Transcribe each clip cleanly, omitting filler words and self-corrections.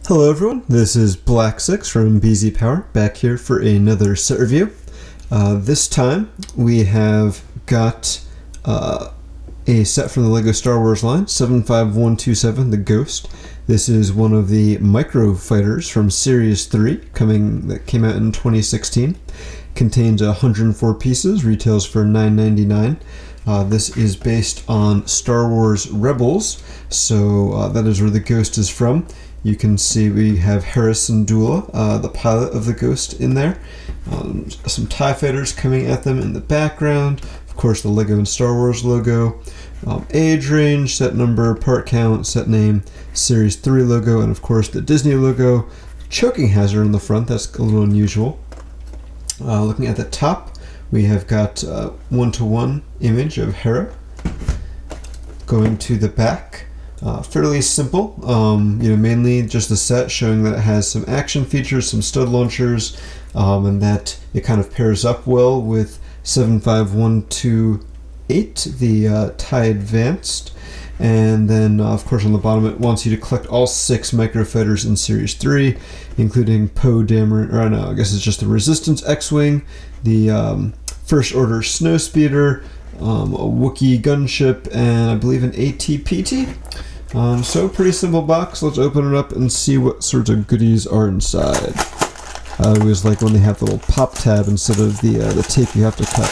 Hello everyone, this is Black6 from BZPower, back here for another set review. This time we have got a set from the LEGO Star Wars line, 75127, the Ghost. This is one of the micro fighters from Series 3 that came out in 2016. Contains 104 pieces, retails for $9.99. This is based on Star Wars Rebels, so that is where the Ghost is from. You can see we have Hera, the pilot of the Ghost, in there. Some TIE fighters coming at them in the background. Of course, the LEGO and Star Wars logo. Age range, set number, part count, set name, Series 3 logo, and of course the Disney logo. Choking hazard on the front, that's a little unusual. Looking at the top, we have got a one-to-one image of Hera. Going to the back. Fairly simple, mainly just the set showing that it has some action features, some stud launchers, and that it kind of pairs up well with 75128, the TIE Advanced. And then, of course, on the bottom it wants you to collect all 6 microfighters in Series 3, including Poe Dameron, or no, I guess it's just the Resistance X-Wing, the First Order Snowspeeder, a Wookiee gunship, and I believe an AT-PT. So pretty simple box. Let's open it up and see what sorts of goodies are inside. I always like when they have the little pop tab instead of the tape you have to cut.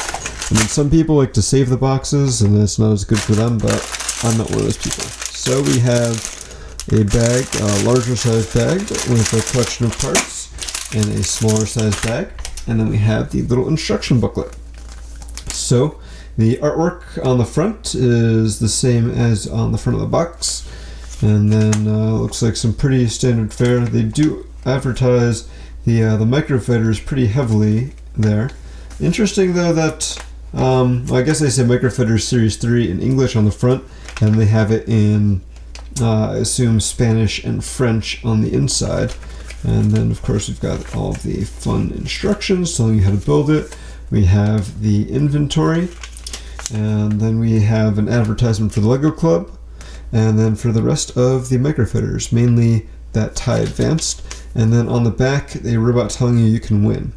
I mean, some people like to save the boxes and it's not as good for them, but I'm not one of those people. So we have a bag, a larger size bag with a collection of parts, and a smaller size bag, and then we have the little instruction booklet. So the artwork on the front is the same as on the front of the box, and then looks like some pretty standard fare. They do advertise the microfighters pretty heavily there. Interesting though that I guess they say microfighters Series 3 in English on the front, and they have it in I assume Spanish and French on the inside. And then of course we've got all of the fun instructions telling you how to build it. We have the inventory. And then we have an advertisement for the LEGO Club, and then for the rest of the microfighters, mainly that TIE Advanced. And then on the back, they were about telling you can win.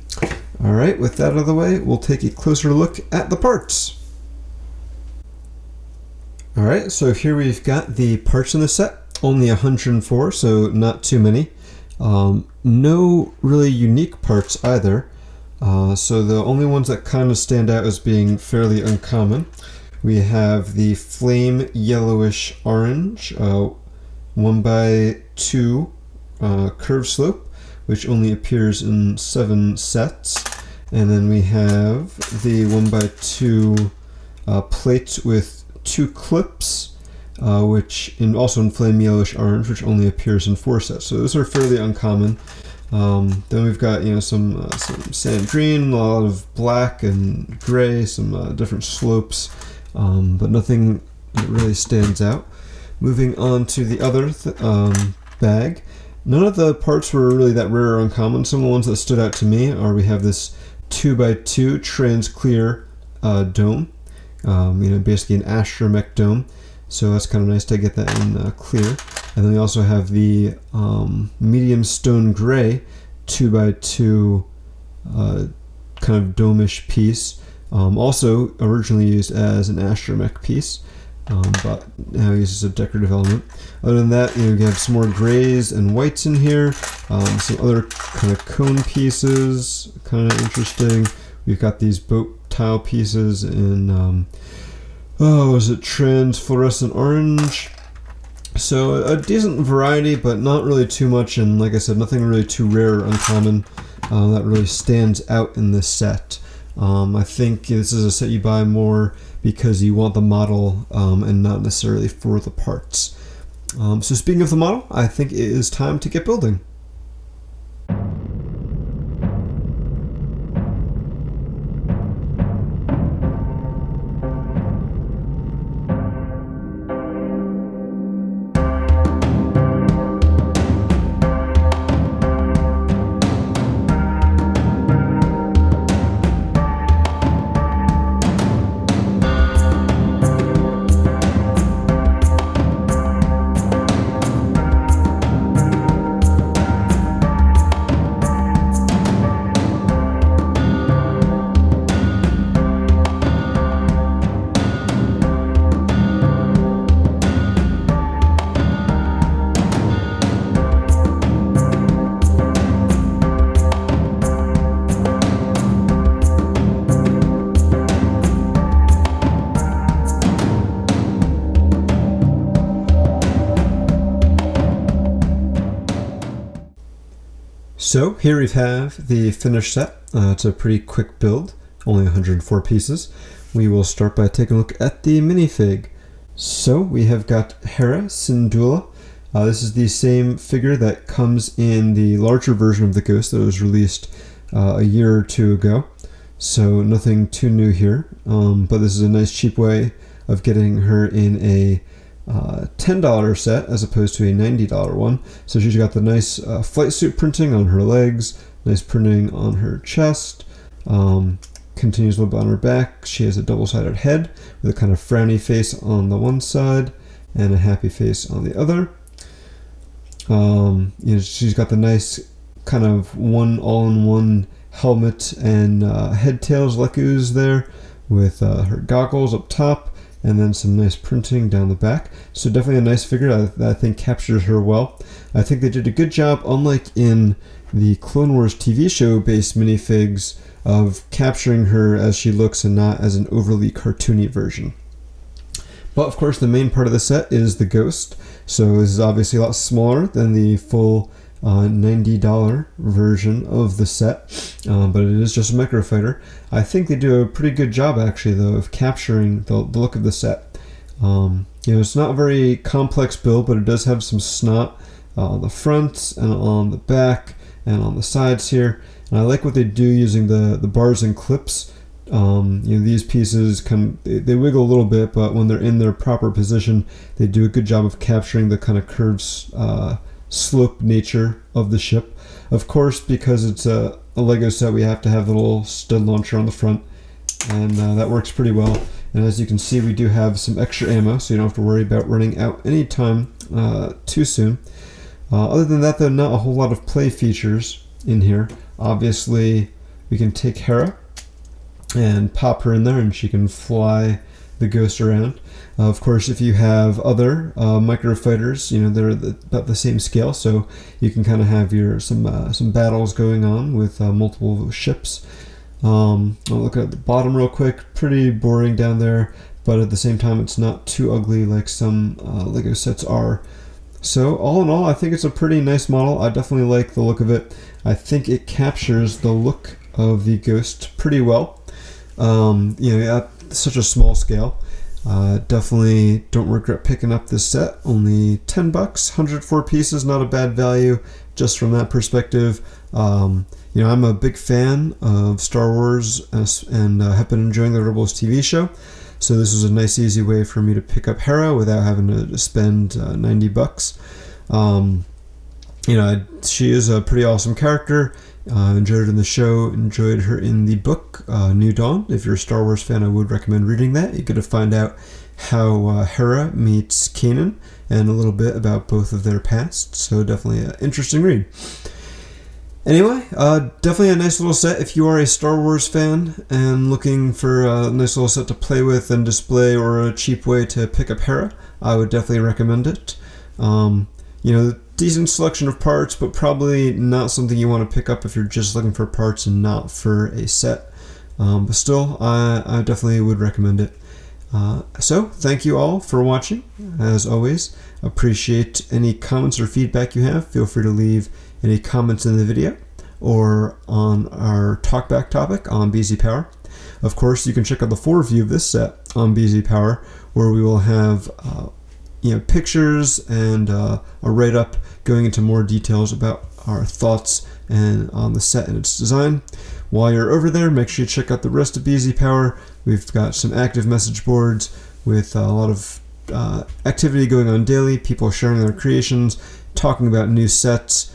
Alright, with that out of the way, we'll take a closer look at the parts. Alright, so here we've got the parts in the set, only 104, so not too many. No really unique parts either. So the only ones that kind of stand out as being fairly uncommon, we have the flame yellowish orange 1x2 curve slope, which only appears in 7 sets. And then we have the 1x2 plate with 2 clips, which also in flame yellowish orange, which only appears in 4 sets. So those are fairly uncommon. Then we've got some sand green, a lot of black and gray, some different slopes, but nothing that really stands out. Moving on to the other bag, none of the parts were really that rare or uncommon. Some of the ones that stood out to me are we have this 2x2 trans clear dome, basically an astromech dome. So that's kind of nice to get that in clear. And then we also have the medium stone gray 2x2 kind of dome-ish piece. Also originally used as an astromech piece, but now used as a decorative element. Other than that, we have some more grays and whites in here. Some other kind of cone pieces, kind of interesting. We've got these boat tile pieces in is it transfluorescent orange? So a decent variety, but not really too much, and like I said, nothing really too rare or uncommon that really stands out in this set. I think this is a set you buy more because you want the model and not necessarily for the parts. So speaking of the model, I think it is time to get building. So here we have the finished set. It's a pretty quick build, only 104 pieces. We will start by taking a look at the minifig. So we have got Hera Syndulla. This is the same figure that comes in the larger version of the Ghost that was released a year or two ago. So nothing too new here, but this is a nice cheap way of getting her in a $10 set as opposed to a $90 one. So she's got the nice flight suit printing on her legs, nice printing on her chest, continues a little bit on her back. She has a double-sided head with a kind of frowny face on the one side and a happy face on the other. She's got the nice kind of all-in-one helmet and head tails Leku's there with her goggles up top and then some nice printing down the back. So definitely a nice figure that I think captures her well. I think they did a good job, unlike in the Clone Wars TV show based minifigs, of capturing her as she looks and not as an overly cartoony version. But of course the main part of the set is the Ghost. So this is obviously a lot smaller than the full $90 version of the set, but it is just a microfighter. I think they do a pretty good job actually though of capturing the look of the set. It's not a very complex build, but it does have some snot on the front and on the back and on the sides here. And I like what they do using the bars and clips. These pieces they wiggle a little bit, but when they're in their proper position, they do a good job of capturing the kind of curved slope nature of the ship. Of course, because it's a Lego set, we have to have the little stud launcher on the front, and that works pretty well. And as you can see, we do have some extra ammo, so you don't have to worry about running out anytime too soon. Other than that, though, not a whole lot of play features in here. Obviously, we can take Hera and pop her in there, and she can fly the Ghost around. Of course, if you have other microfighters, they're about the same scale, so you can kind of have some battles going on with multiple ships. I'll look at the bottom real quick. Pretty boring down there, but at the same time, it's not too ugly like some Lego sets are. So all in all, I think it's a pretty nice model. I definitely like the look of it. I think it captures the look of the Ghost pretty well. At such a small scale. Definitely don't regret picking up this set. Only $10, 104 pieces, not a bad value just from that perspective. I'm a big fan of Star Wars and have been enjoying the Rebels TV show. So this was a nice easy way for me to pick up Hera without having to spend $90. She is a pretty awesome character. Enjoyed her in the show, enjoyed her in the book, New Dawn. If you're a Star Wars fan, I would recommend reading that. You get to find out how Hera meets Kanan and a little bit about both of their pasts. So definitely an interesting read. Anyway, definitely a nice little set if you are a Star Wars fan and looking for a nice little set to play with and display, or a cheap way to pick up Hera. I would definitely recommend it. Decent selection of parts, but probably not something you want to pick up if you're just looking for parts and not for a set. But still, I definitely would recommend it. So, thank you all for watching. As always, appreciate any comments or feedback you have. Feel free to leave any comments in the video or on our talkback topic on BZPower. Of course, you can check out the full review of this set on BZPower, where we will have pictures and a write-up going into more details about our thoughts and on the set and its design. While you're over there, make sure you check out the rest of BZPower. We've got some active message boards with a lot of activity going on daily, people sharing their creations, talking about new sets,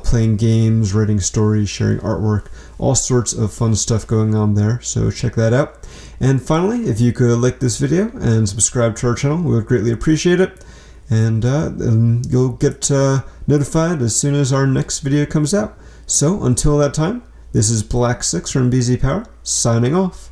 playing games, writing stories, sharing artwork, all sorts of fun stuff going on there, so check that out. And finally, if you could like this video and subscribe to our channel, we would greatly appreciate it. And you'll get notified as soon as our next video comes out. So until that time, this is Black 6 from BZPower, signing off.